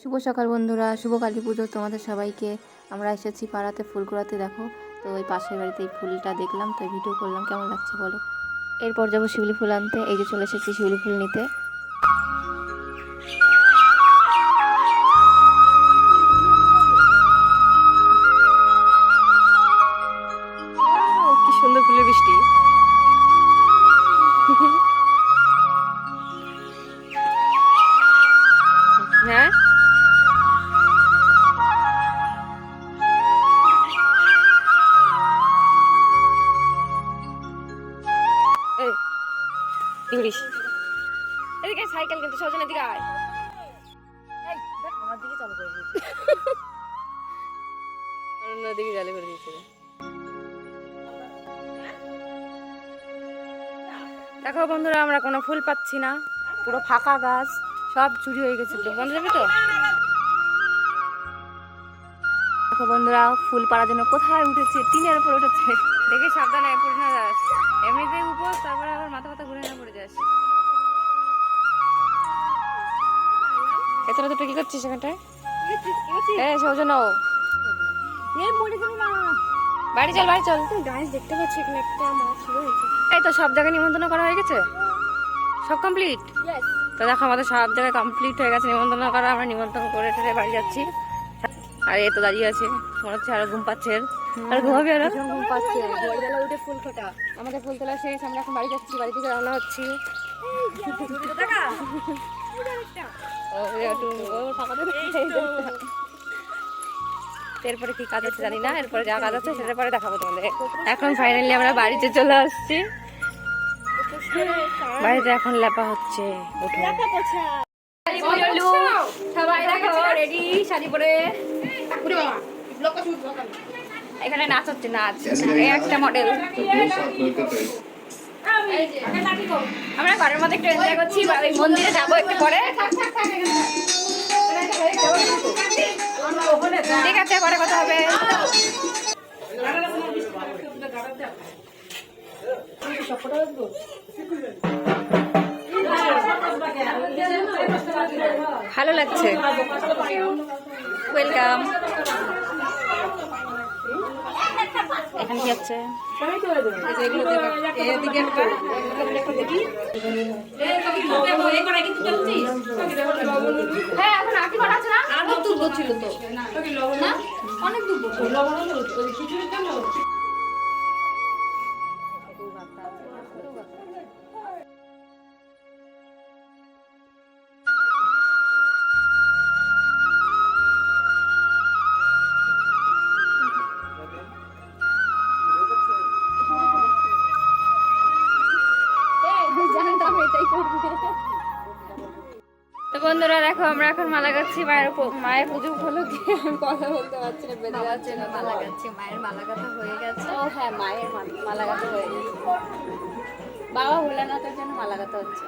শুভ সকাল বন্ধুরা, শুভ কালী পুজো তোমাদের সবাইকে। আমরা এসেছি পাড়াতে ফুল কুড়াতে, দেখো তো ওই পাশের বাড়িতে এই ফুলটা দেখলাম, তো ভিডিও করলাম। কেমন লাগছে বলো। এরপর যাবো শিউলি ফুল আনতে। এই যে চলে এসেছি শিউলি ফুল নিতে। কি সুন্দর ফুলের বৃষ্টি। হ্যাঁ এদিকে সাইকেল কিন্তু সজনের দিকে আয়। আমার দিকে চালু করে দিয়েছে, অন্যদিকে চালু করে দিয়েছে। দেখো বন্ধুরা, আমরা কোনো ফুল পাচ্ছি না, পুরো ফাঁকা গাছ, সব চুরি হয়ে গেছে। বন্ধ যাবে তো। দেখো বন্ধুরা, ফুল পাড়ার জন্য কোথায় উঠেছে, টিনের উপর উঠেছে। দেখে সাবধানে পড়ে না যাস, এমনিতে উপর, তারপরে আবার মাথা মাথা ঘুরে না পড়ে যাস। এতটা দুটো কি করছিস সেখানটায়? বাড়ি চল, বাড়ি চল। গাছ দেখতে পাচ্ছি এখানে একটা মাছ রয়েছে। এই তো সব জায়গায় নিমন্ত্রণ করা হয়ে গেছে, সব কমপ্লিট। তো দেখো আমাদের সব জায়গায় কমপ্লিট হয়ে গেছে নিমন্ত্রণ করা। আমরা নিমন্ত্রণ করে টেরে বাড়ি যাচ্ছি। আর এ তো দাঁড়িয়ে আছে, মনে হচ্ছে আরো ঘুম পাচ্ছে। আর ঘুমাবি, আরো ঘুম পাচ্ছে। ভোরবেলা উঠে ফুল ফোটা, আমাদের ফুল তোলা শেষ। আমরা এখন বাড়ি যাচ্ছি, বাড়ি থেকে রওনা হচ্ছি। এরপরে কি কাজ আছে জানি না, এরপরে যা কাজ আছে সেটা পরে দেখাবো তোমাদের। এখন ফাইনালি আমরা বাড়িতে চলে আসছি। বাড়িতে এখন লেপা হচ্ছে, সবাই দেখো রেডি শাড়ি পরে। এখানে নাচ হচ্ছে, নাচ। একটা মডেল, আমরা ঘরের মধ্যে একটু এনজয় করছি। মন্দিরে যাবো একটু পরে। ঠিক আছে, পরে কথা হবে। ভালো লাগছে, ওয়েলকাম। এখানে কি হচ্ছে? হ্যাঁ, এখন আরতি করা আছে না? আরো দূর ছিল তো, অনেক দূর। তো বন্ধুরা দেখো, আমরা এখন মালা গাচ্ছি। মায়ের পুজো উপলক্ষে আমি কথা বলতে পারছি না, বেঁধে যাচ্ছে না। মালা গাচ্ছি, মায়ের মালা গাঁথা হয়ে গেছে। ও হ্যাঁ, মায়ের মালা গাঁথা হয়ে গেছে। বাবা ভোলানাথের জন্য মালা গাঁথা হচ্ছে।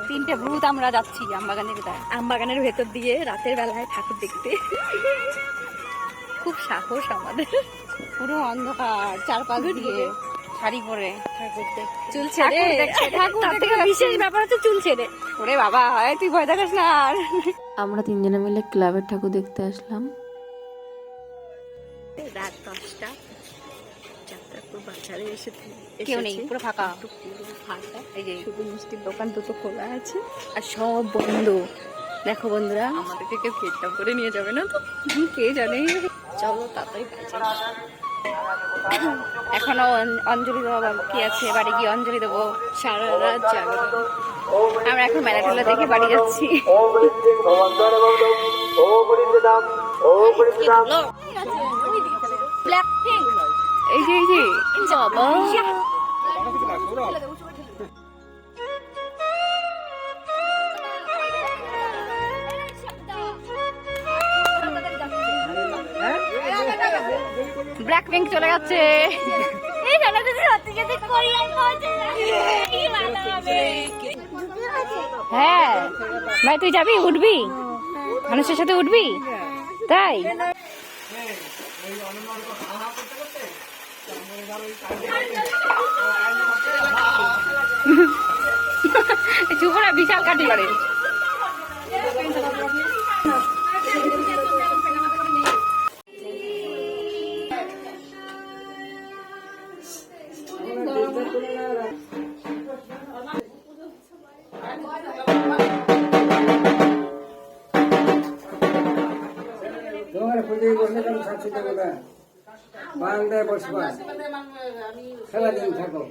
তিনটে ভূত আমরা যাচ্ছি আমবাগানের ভেতর দিয়ে রাতের বেলায় ঠাকুর দেখতে। খুব সাহস আমাদের, পুরো অন্ধকার, চারপাশ দিয়ে শাড়ি পরে ঠাকুর দেখতে। চুল ছেড়ে ঠাকুর, তার থেকে বিশেষ ব্যাপার হচ্ছে চুল ছেড়ে। ওরে বাবা, তুই ভয় দেখাস না। আর আমরা তিনজনে মিলে ক্লাবের ঠাকুর দেখতে আসলাম। রাত 10টা, বাচ্চারা কেউ নেই, পুরো ফাঁকা। এই যে শুধু মিষ্টির দোকান দুটো খোলা আছে, আর সব বন্ধ। দেখো বন্ধুরা, আমাদেরকে কেউ কিডন্যাপ করে নিয়ে যাবে না তো, কে জানে। চলো তাড়াতাড়ি এখনো অঞ্জলি দেওয়া বাকি আছে, বাড়ি গিয়ে অঞ্জলি দেবো। সারা রাত জাগবো। আমরা এখন মেলা টেলা দেখে বাড়ি যাচ্ছি। এই যে বাবা, ব্ল্যাক পিঙ্ক চলে যাচ্ছে। এই হ্যাঁ ভাই, তুই যাবি, উঠবি, মানুষের সাথে উঠবি? তাই চুপড়া বিশাল কাটি করে। সারাদিন থাকো।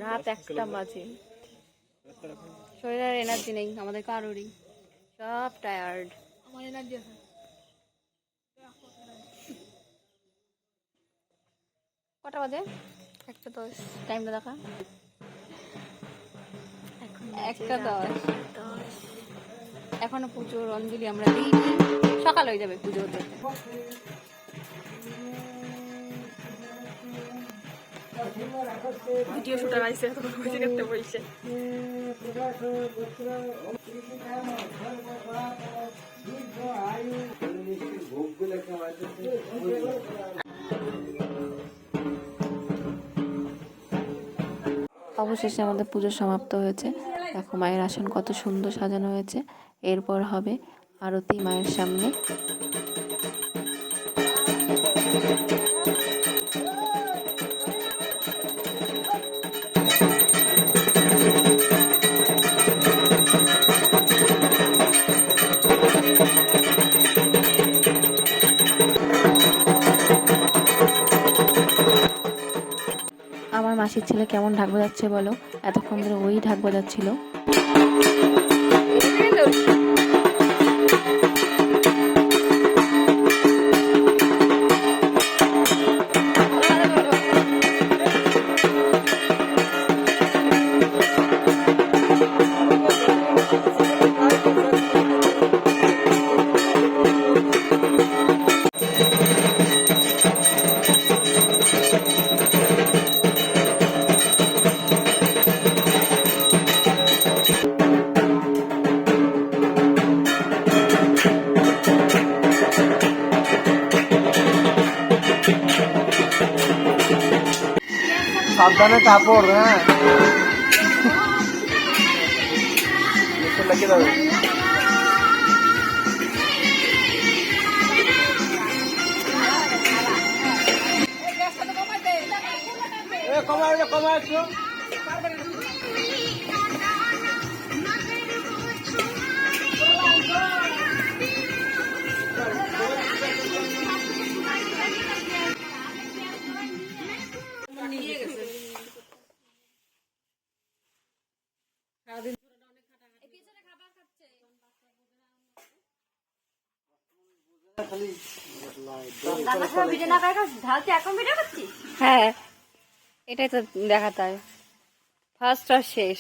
রাত 1টা বাজে, শরীরের এনার্জি নেই আমাদের কারোরই, সব টায়ার্ড। আমার এনার্জি আছে। কটা বাজে? 1:10। টাইমটা দেখা, 1:10। এখনো পুজোর অঞ্জলি আমরা দিই, সকাল হয়ে যাবে পুজো হতে। ভিডিও শুটার আইসে বুঝে করতে বলছে। অবশেষে আমাদের পুজো সমাপ্ত হয়েছে। দেখো মায়ের আসন কত সুন্দর সাজানো হয়েছে। এরপর হবে আরতি মায়ের সামনে। আমার মাসির ছেলে কেমন ঢাক বাজাচ্ছে বলো, এতক্ষণ ধরে ওই ঢাক বাজাচ্ছিল। সাবধানে কাপড়, হ্যাঁ লাগিয়ে দেবে। কমায় হ্যাঁ, এটাই তো দেখাতে হয়, ফার্স্ট আর শেষ।